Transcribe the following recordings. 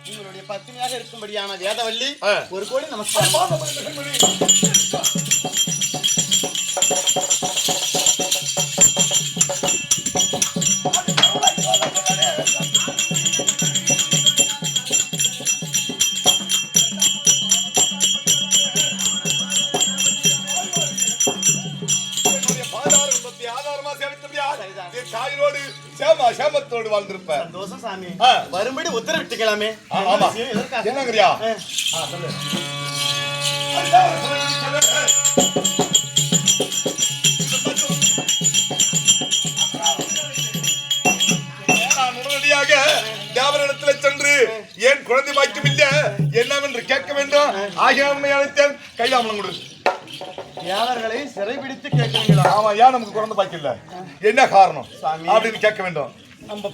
உங்களுடைய பத்தினியாக இருக்கும்படியான வேதவள்ளி ஒரு கோடி நமஸ்காரம். சேமத்தோடு வாழ்ந்திருப்ப சந்தோஷம் சாமி. வரும்படி உத்தரவிட்டுக்கலாமே. என்னங்கறியா நான் உடனடியாக தேவரிடத்தில் சென்று ஏன் குழந்தை பாக்கியம் இல்ல என்னவென்று கேட்க வேண்டும் ஆகிய அழைத்தேன். கையாமலம் கொடு. தேவர்களை சிறைபிடித்து கேட்கிறீங்களா? ஆமா, ஏன் நமக்கு குழந்தை பாக்கியம் இல்ல, என்ன காரணம் அப்படின்னு கேட்க வேண்டும். நம்ம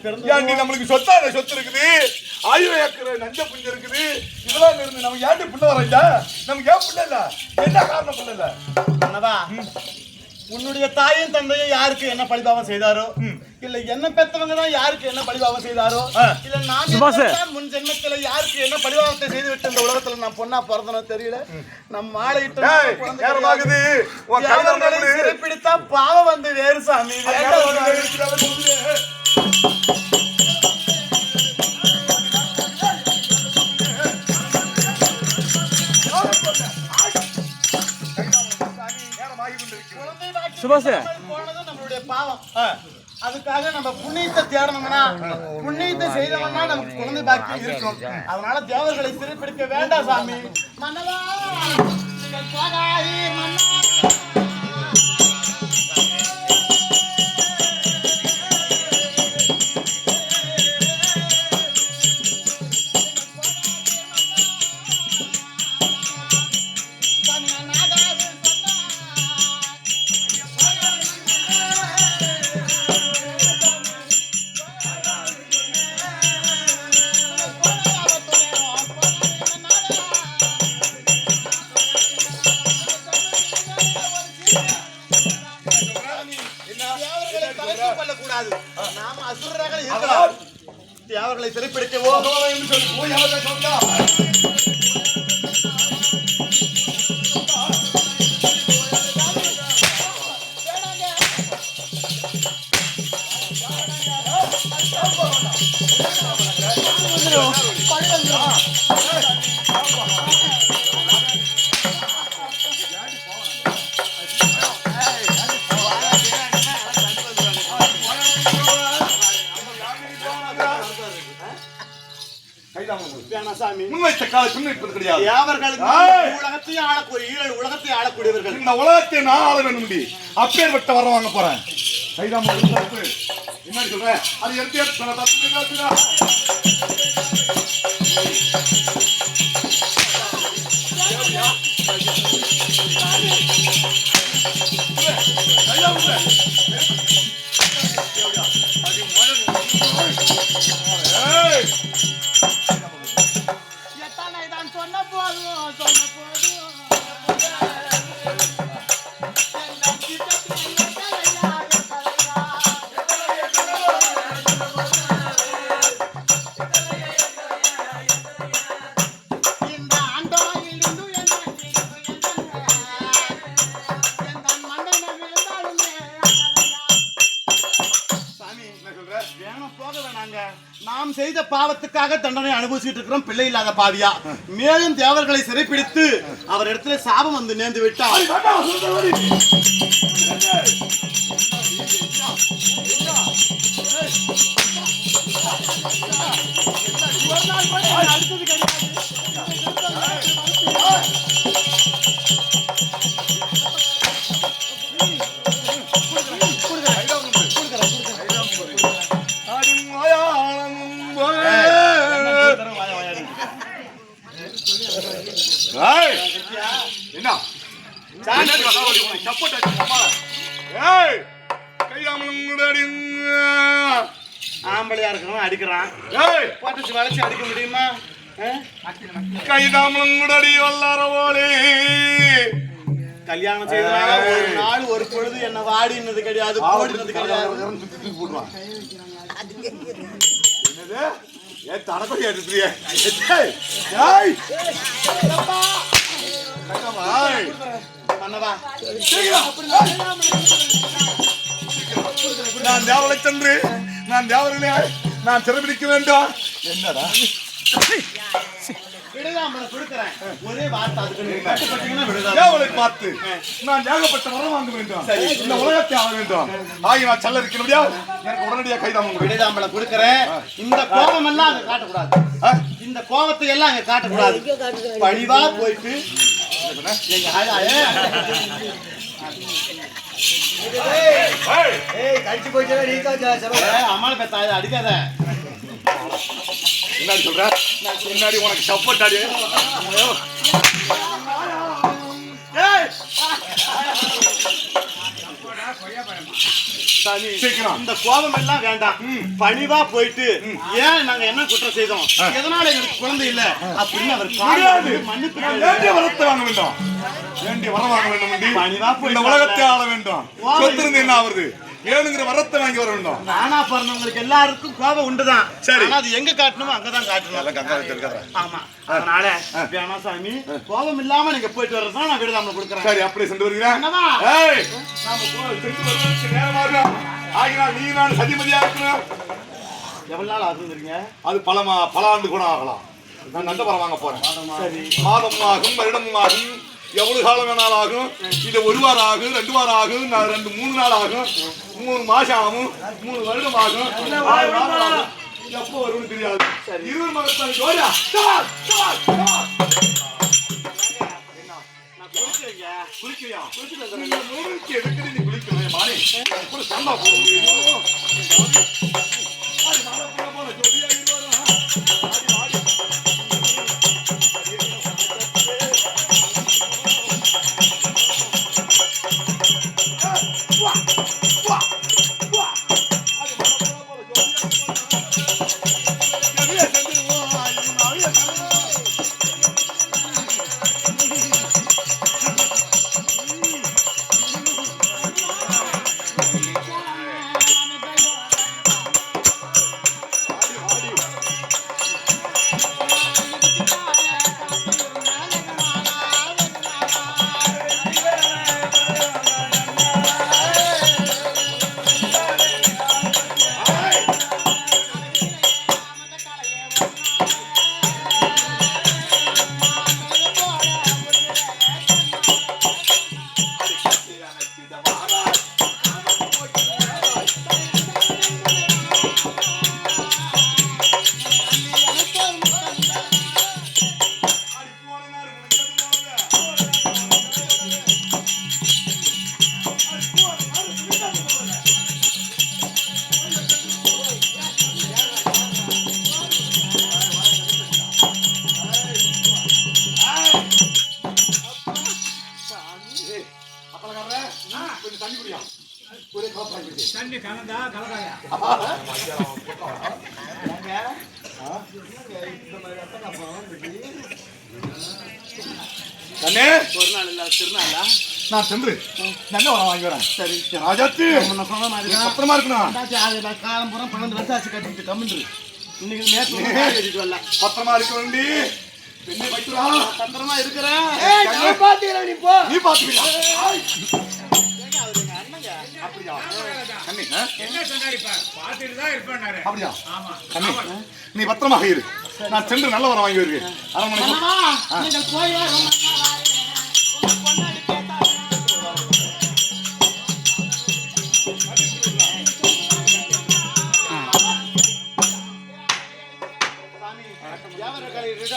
நம்மளுக்கு சொத்து இருக்குது, 1000 ஏக்கர் நஞ்ச புஞ்சு இருக்குது, இதெல்லாம் இருந்து நமக்கு ஏன்டி புள்ள வர இல்ல, நமக்கு ஏன் புள்ள இல்ல, என்ன காரணம் புள்ள இல்ல? அண்ணா, உன்னுடைய தாயும் தந்தையும் யாருக்கு என்ன பழிபாவம் செய்தாரோ, இல்ல என்ன பெற்றவங்க தான் யாருக்கு என்ன பழிபாவம் செய்தாரோ, இல்ல நான் முன் ஜென்மத்துல யாருக்கு என்ன பழிபாவத்தை செய்து விட்டு இந்த உலகத்துல நான் பொண்ணா பிறந்தனோ தெரியல. நம்ம ஆளையிட்டு சிறைப்பிடித்தா பாவம் வந்து வேறு சாமி. நம்மளுடைய பாவம். அதுக்காக நம்ம புண்ணியத்தை தேடணும்னா, புண்ணியத்தை செய்தோம்னா நமக்கு குழந்தை பாக்கியம் இருக்கும். அதனால தேவர்களை சிறைப்பிடிக்க வேண்டாம் சாமி. மன்னவா நாம அசுரராக இருக்கலாம். தேவர்களை சிறைப்பிடிக்கவோ உலகத்தை ஆளக்கூடியவர்கள். இந்த உலகத்தை நான் ஆள வேண்டும், அப்பேற்பட்ட வர வாங்க போறேன். என்ன சொல்றேன் அது சொன்ன போதும் நாம் செய்த பாவத்துக்காக தண்டனை அனுபவிச்சுட்டு இருக்கிறோம், பிள்ளை இல்லாத பாவியா. மேலும் தேவர்களை சிறைப்பிடித்து அவர் இடத்துல சாபம் வந்து நேர்ந்து விட்டார். அடுத்தது கிடையாது. ஆம்பளையா இருக்கணும் அடிக்கிறான், போட்டு வளைச்சு அடிக்க முடியுமா? கைதாமலும் கூட அடி வல்லாரவோலே. கல்யாணம் செய்யறாங்க, ஒரு நாள் ஒரு பொழுது என்ன வாடினது கிடையாது, போடினது கிடையாது. ஏன் தனக்கும் எடுத்துறிய ஏய் மன்னவா நான் தேவலை சென்று நான் தேவர்களே நான் சிறைபிடிக்க வேண்டும். என்னடா விடுதாம்பளம் கொடுக்குறேன். ஒரே வார்த்தை அதுக்கு நீங்க கட்டுப்பட்டீங்கன்னா விடுதா. தேவலை பார்த்து நான் ஏகப்பட்ட வரம் வாங்க வேண்டும். இந்த உலகத்தை ஆள வேண்டும். ஆகி நான் செல்ல இருக்கிறபடியா எனக்கு உடனடியாக கைதாம விடுதாம்பளம் கொடுக்குறேன். இந்த கோபம் எல்லாம் அங்க காட்டக்கூடாது. இந்த கோபத்தை எல்லாம் அங்க காட்டக்கூடாது. பழிவா போயிட்டு எங்க கடிச்சு போயிட்டு அம்மாவை பெத்தா அடிக்காத. என்ன சொல்ற முன்னாடி உனக்கு சப்போர்ட் ஆடி இந்த கோபம் எல்லாம் வேண்டாம். பணிவா போயிட்டு ஏன் நாங்க என்ன குற்றம் செய்தோம், எதனால எங்களுக்கு குழந்தை இல்ல அப்படின்னு அவர் மன்னிப்பு வேண்டிய வரத்தை வாங்க வேண்டும். வேண்டிய வரம் வாங்க வேண்டும். பணிவா போய் இந்த உலகத்தை ஆள வேண்டும். சொத்து இருந்து என்ன ஆகுது, வேணுங்கிற வரத்தை வாங்கி வர வேண்டும். நானா பிறந்தவங்களுக்கு எல்லாருக்கும் கோபம் உண்டுதான். சரி, அது எங்க காட்டணுமோ அங்கதான் காட்டணும். ஆமா, அதனால வேணா சாமி கோபம் இல்லாம நீங்க போயிட்டு வர்றதுதான் நான் விடுதாம கொடுக்குறேன். சரி, அப்படியே சென்று வருகிறேன். ஆகினால் நீ நான் சதிமதியா இருக்கணும். எவ்வளவு நாள் ஆகுதுங்க? அது பல ஆண்டு கூட ஆகலாம். நான் நல்ல பரம் வாங்க போறேன். சரி, மாதம் ஆகும், வருடமும் ஆகும், எவ்வளவு காலம் வேணாலும் ஆகும். இது 1 வாரம் ஆகும், 2 வாரம் ஆகும், 3 நாள் ஆகும், 3 மாசம் ஆகும், 3 வருடம் ஆகும், 6 மாதம் ஆகும். எப்போ வரும்னு தெரியாது. 20 மாதத்தான் ஜோடியா. குளிக்கிறியா? குளிக்க எதுக்கு நீ குளிக்கணும் மாறி? கூட சண்டை போட முடியும். ஒரு நாள் இல்ல திருநாளா? நான் சென்று நல்ல வரம் வாங்கி வரேன். சரி ராஜாத்தி, பத்திரமா இருக்கணும். காலம் பூரா 12 வருஷம் ஆச்சு கட்டிட்டு கம்மின்று. இன்னைக்கு நேற்று வரல. பத்திரமா இருக்க வேண்டி பெண்ணை வைக்கிறா. பத்திரமா இருக்கிறேன். நீ பாத்துக்கிறியா? அப்படியா? அப்படியா? நீ பத்திரமாக இரு. நான் சென்று நல்ல வரம் வாங்கி வருகிறேன். அரண்மனை